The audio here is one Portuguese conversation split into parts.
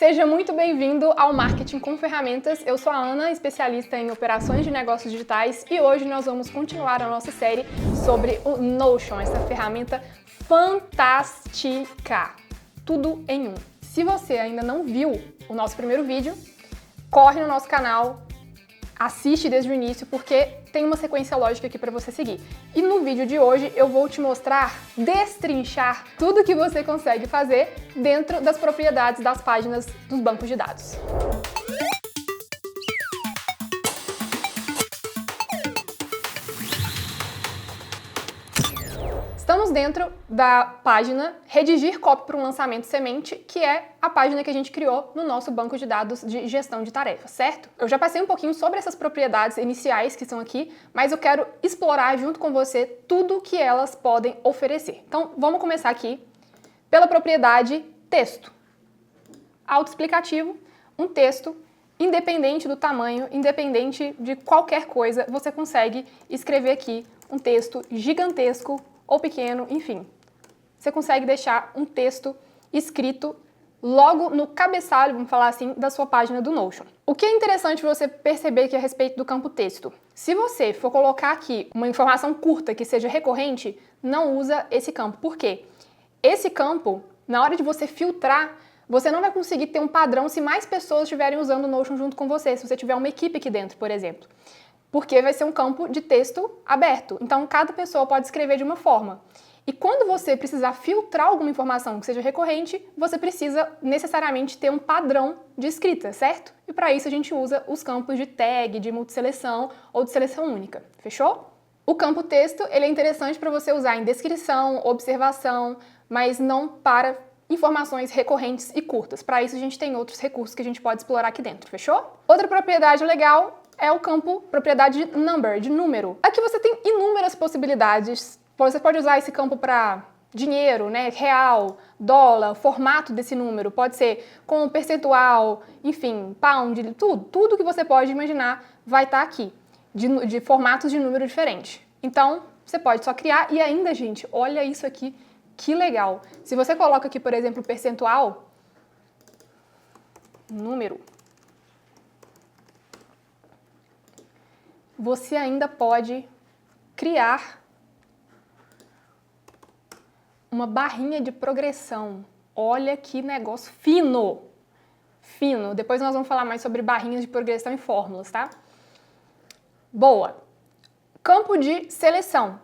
Seja muito bem-vindo ao Marketing com Ferramentas. Eu sou a Ana, especialista em operações de negócios digitais, e hoje nós vamos continuar a nossa série sobre o Notion, essa ferramenta fantástica. Tudo em um. Se você ainda não viu o nosso primeiro vídeo, corre no nosso canal, assiste desde o início, porque tem uma sequência lógica aqui para você seguir. E no vídeo de hoje eu vou te mostrar, destrinchar tudo que você consegue fazer dentro das propriedades das páginas dos bancos de dados. Estamos dentro da página Redigir Copy para um Lançamento Semente, que é a página que a gente criou no nosso banco de dados de gestão de tarefas, certo? Eu já passei um pouquinho sobre essas propriedades iniciais que estão aqui, mas eu quero explorar junto com você tudo que elas podem oferecer. Então, vamos começar aqui pela propriedade texto. Autoexplicativo, um texto, independente do tamanho, independente de qualquer coisa, você consegue escrever aqui um texto gigantesco ou pequeno, enfim. Você consegue deixar um texto escrito logo no cabeçalho, vamos falar assim, da sua página do Notion. O que é interessante você perceber aqui a respeito do campo texto? Se você for colocar aqui uma informação curta que seja recorrente, não usa esse campo. Por quê? Esse campo, na hora de você filtrar, você não vai conseguir ter um padrão se mais pessoas estiverem usando o Notion junto com você, se você tiver uma equipe aqui dentro, por exemplo. Porque vai ser um campo de texto aberto. Então, cada pessoa pode escrever de uma forma. E quando você precisar filtrar alguma informação que seja recorrente, você precisa necessariamente ter um padrão de escrita, certo? E para isso a gente usa os campos de tag, de multisseleção ou de seleção única. Fechou? O campo texto, ele é interessante para você usar em descrição, observação, mas não para informações recorrentes e curtas. Para isso a gente tem outros recursos que a gente pode explorar aqui dentro, fechou? Outra propriedade legal é o campo propriedade de number, de número. Aqui você tem inúmeras possibilidades. Você pode usar esse campo para dinheiro, né, real, dólar, formato desse número, pode ser com percentual, enfim, pound, tudo que você pode imaginar vai estar aqui, de formatos de número diferentes. Então, você pode só criar e ainda, gente, olha isso aqui, que legal. Se você coloca aqui, por exemplo, percentual, número, você ainda pode criar uma barrinha de progressão. Olha que negócio fino! Fino. Depois nós vamos falar mais sobre barrinhas de progressão e fórmulas, tá? Boa! Campo de seleção.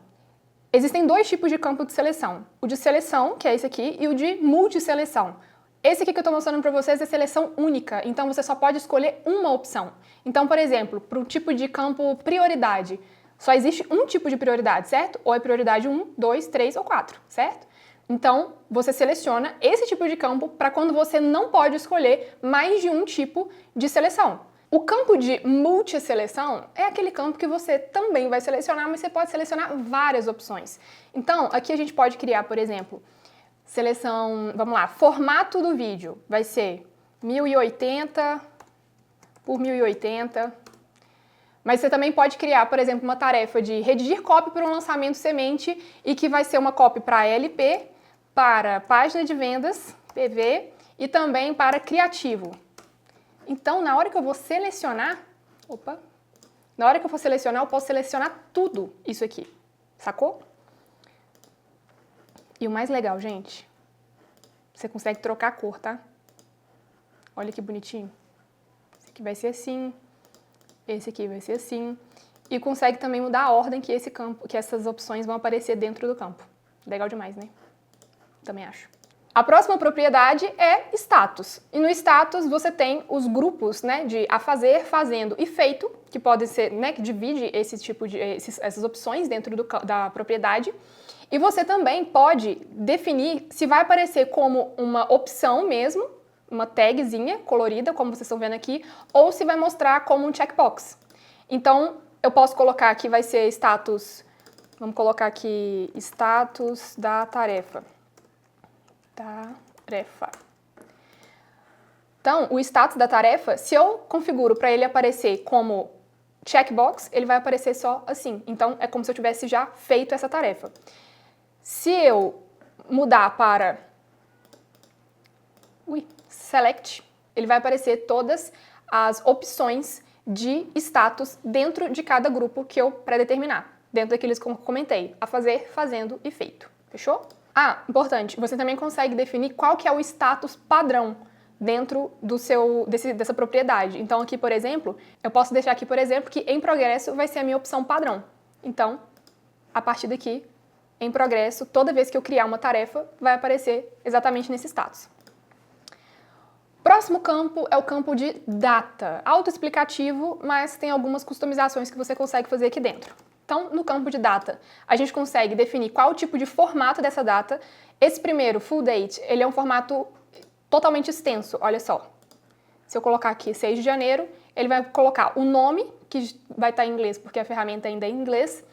Existem dois tipos de campo de seleção. O de seleção, que é esse aqui, e o de multisseleção. Esse aqui que eu estou mostrando para vocês é seleção única, então você só pode escolher uma opção. Então, por exemplo, para o tipo de campo prioridade, só existe um tipo de prioridade, certo? Ou é prioridade 1, 2, 3 ou 4, certo? Então, você seleciona esse tipo de campo para quando você não pode escolher mais de um tipo de seleção. O campo de multisseleção é aquele campo que você também vai selecionar, mas você pode selecionar várias opções. Então, aqui a gente pode criar, por exemplo, seleção, vamos lá, formato do vídeo vai ser 1080 por 1080. Mas você também pode criar, por exemplo, uma tarefa de redigir copy para um lançamento semente e que vai ser uma copy para LP, para página de vendas, PV, e também para criativo. Então, na hora que eu vou selecionar, eu posso selecionar tudo isso aqui, sacou? E o mais legal, gente, você consegue trocar a cor, tá? Olha que bonitinho. Esse aqui vai ser assim, esse aqui vai ser assim. E consegue também mudar a ordem que essas opções vão aparecer dentro do campo. Legal demais, né? Também acho. A próxima propriedade é status. E no status você tem os grupos, né, de a fazer, fazendo e feito, que podem ser, né, que divide essas opções dentro da propriedade. E você também pode definir se vai aparecer como uma opção mesmo, uma tagzinha colorida, como vocês estão vendo aqui, ou se vai mostrar como um checkbox. Então, eu posso colocar aqui, vai ser status, vamos colocar aqui, status da tarefa. Então, o status da tarefa, se eu configuro para ele aparecer como checkbox, ele vai aparecer só assim. Então, é como se eu tivesse já feito essa tarefa. Se eu mudar para select, ele vai aparecer todas as opções de status dentro de cada grupo que eu predeterminar. Dentro daqueles que eu comentei, a fazer, fazendo e feito. Fechou? Ah, importante, você também consegue definir qual que é o status padrão dentro dessa propriedade. Então aqui, por exemplo, eu posso deixar aqui, por exemplo, que em progresso vai ser a minha opção padrão. Então, a partir daqui, em progresso, toda vez que eu criar uma tarefa, vai aparecer exatamente nesse status. Próximo campo é o campo de data. Autoexplicativo, mas tem algumas customizações que você consegue fazer aqui dentro. Então, no campo de data, a gente consegue definir qual o tipo de formato dessa data. Esse primeiro, full date, ele é um formato totalmente extenso, olha só. Se eu colocar aqui 6 de janeiro, ele vai colocar o nome, que vai estar em inglês porque a ferramenta ainda é em inglês,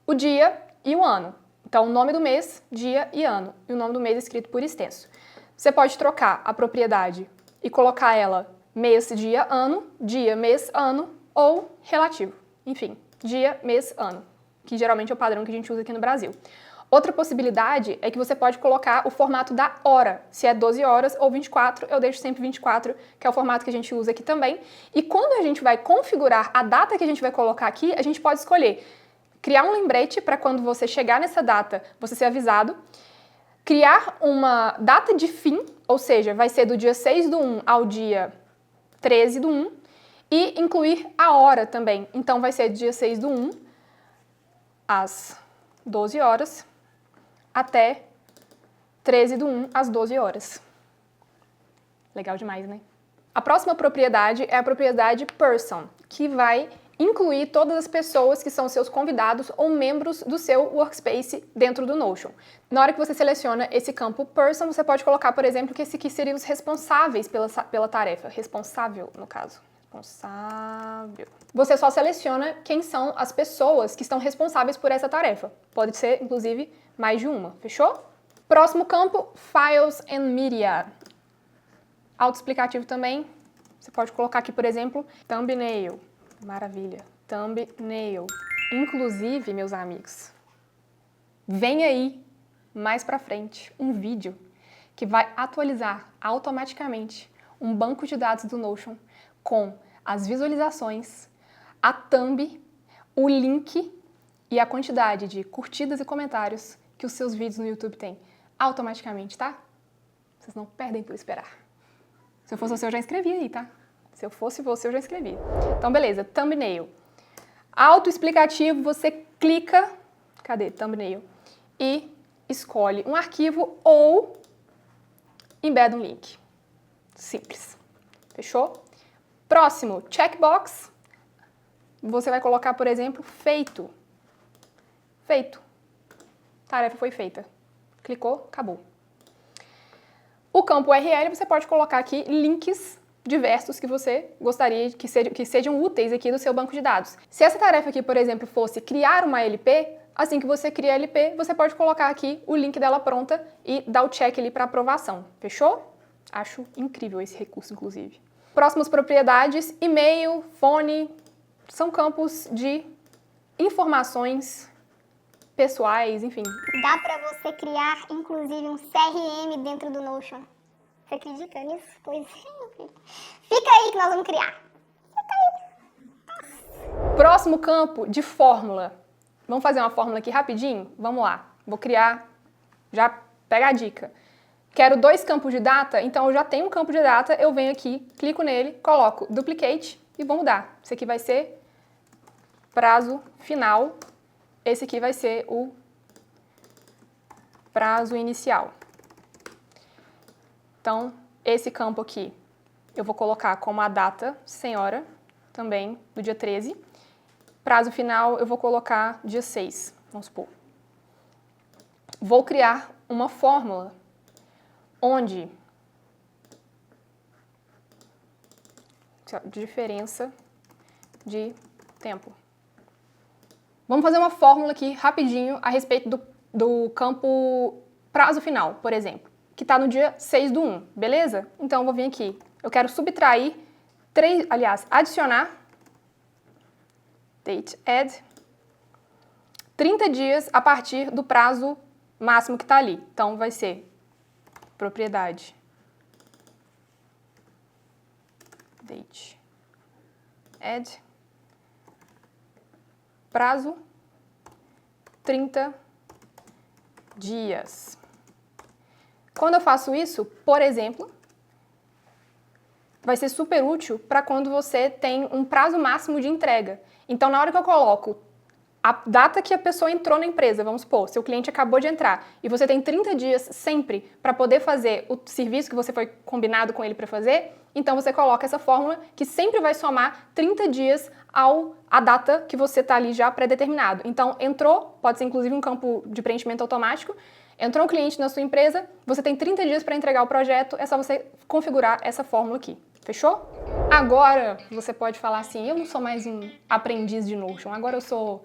o dia e o ano. Então, o nome do mês, dia e ano. E o nome do mês escrito por extenso. Você pode trocar a propriedade e colocar ela mês, dia, mês, ano ou relativo. Enfim, dia, mês, ano, que geralmente é o padrão que a gente usa aqui no Brasil. Outra possibilidade é que você pode colocar o formato da hora, se é 12 horas ou 24, eu deixo sempre 24, que é o formato que a gente usa aqui também. E quando a gente vai configurar a data que a gente vai colocar aqui, a gente pode escolher criar um lembrete para quando você chegar nessa data, você ser avisado, criar uma data de fim, ou seja, vai ser do dia 6/1 ao dia 13/1, e incluir a hora também. Então, vai ser do dia 6/1 às 12 horas até 13/1 às 12 horas. Legal demais, né? A próxima propriedade é a propriedade person, que vai incluir todas as pessoas que são seus convidados ou membros do seu workspace dentro do Notion. Na hora que você seleciona esse campo person, você pode colocar, por exemplo, que esses aqui seriam os responsáveis pela tarefa. Responsável, no caso. Responsável. Você só seleciona quem são as pessoas que estão responsáveis por essa tarefa. Pode ser, inclusive, mais de uma. Fechou? Próximo campo, Files and Media. Autoexplicativo também. Você pode colocar aqui, por exemplo, thumbnail. Maravilha. Thumbnail. Inclusive, meus amigos, vem aí, mais pra frente, um vídeo que vai atualizar automaticamente um banco de dados do Notion com as visualizações, a thumb, o link e a quantidade de curtidas e comentários que os seus vídeos no YouTube têm automaticamente, tá? Vocês não perdem por esperar. Se eu fosse você, eu já escrevi aí, tá? Se eu fosse você, eu já escrevi. Então, beleza, thumbnail. Autoexplicativo, você clica, cadê? Thumbnail. E escolhe um arquivo ou embeda um link. Simples. Fechou? Próximo, checkbox. Você vai colocar, por exemplo, feito. Feito. Tarefa foi feita. Clicou, acabou. O campo URL, você pode colocar aqui links diversos que você gostaria que sejam úteis aqui do seu banco de dados. Se essa tarefa aqui, por exemplo, fosse criar uma LP, assim que você cria a LP, você pode colocar aqui o link dela pronta e dar o check ali para aprovação. Fechou? Acho incrível esse recurso, inclusive. Próximas propriedades, e-mail, fone, são campos de informações pessoais, enfim. Dá para você criar, inclusive, um CRM dentro do Notion. Você acredita nisso? Pois é. Fica aí que nós vamos criar. Próximo campo de fórmula. Vamos fazer uma fórmula aqui rapidinho? Vamos lá. Vou criar, já pega a dica. Quero 2 campos de data, então eu já tenho um campo de data, eu venho aqui, clico nele, coloco duplicate e vou mudar. Esse aqui vai ser prazo final, esse aqui vai ser o prazo inicial. Então, esse campo aqui eu vou colocar como a data sem hora, também do dia 13. Prazo final eu vou colocar dia 6, vamos supor. Vou criar uma fórmula onde diferença de tempo. Vamos fazer uma fórmula aqui rapidinho a respeito do campo prazo final, por exemplo, que está no dia 6/1, beleza? Então, eu vou vir aqui. Eu quero subtrair, adicionar, date add, 30 dias a partir do prazo máximo que está ali. Então, vai ser propriedade Date. Add. Prazo 30 dias. Quando eu faço isso, por exemplo, vai ser super útil para quando você tem um prazo máximo de entrega. Então, na hora que eu coloco a data que a pessoa entrou na empresa, vamos supor, seu cliente acabou de entrar e você tem 30 dias sempre para poder fazer o serviço que você foi combinado com ele para fazer, então você coloca essa fórmula que sempre vai somar 30 dias à data que você está ali já pré-determinado. Então, entrou, pode ser inclusive um campo de preenchimento automático, entrou um cliente na sua empresa, você tem 30 dias para entregar o projeto, é só você configurar essa fórmula aqui. Fechou? Agora, você pode falar assim, eu não sou mais um aprendiz de Notion, agora eu sou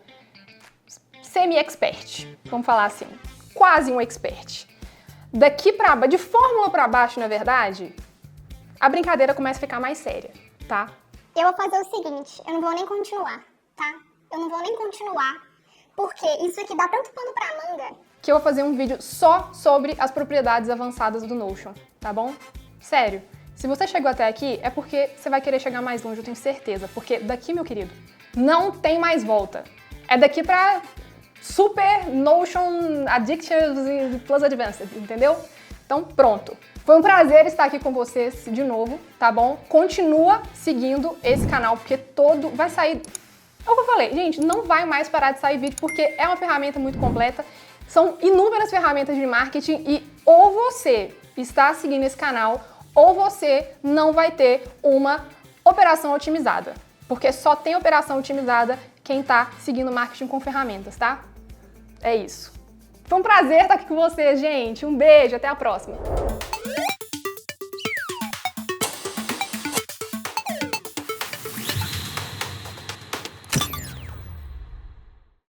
semi-expert, vamos falar assim, quase um expert. Daqui pra baixo, de fórmula para baixo, na verdade, a brincadeira começa a ficar mais séria, tá? Eu vou fazer o seguinte, eu não vou nem continuar, tá? Eu não vou nem continuar, porque isso aqui dá tanto pano pra manga. Que eu vou fazer um vídeo só sobre as propriedades avançadas do Notion, tá bom? Sério, se você chegou até aqui, é porque você vai querer chegar mais longe, eu tenho certeza. Porque daqui, meu querido, não tem mais volta. É daqui pra Super Notion Addictions Plus Advanced, entendeu? Então, pronto. Foi um prazer estar aqui com vocês de novo, tá bom? Continua seguindo esse canal, porque vai sair... É o que eu falei, gente, não vai mais parar de sair vídeo, porque é uma ferramenta muito completa. São inúmeras ferramentas de marketing e ou você está seguindo esse canal, ou você não vai ter uma operação otimizada. Porque só tem operação otimizada quem está seguindo marketing com ferramentas, tá? É isso. Foi um prazer estar aqui com vocês, gente. Um beijo, até a próxima.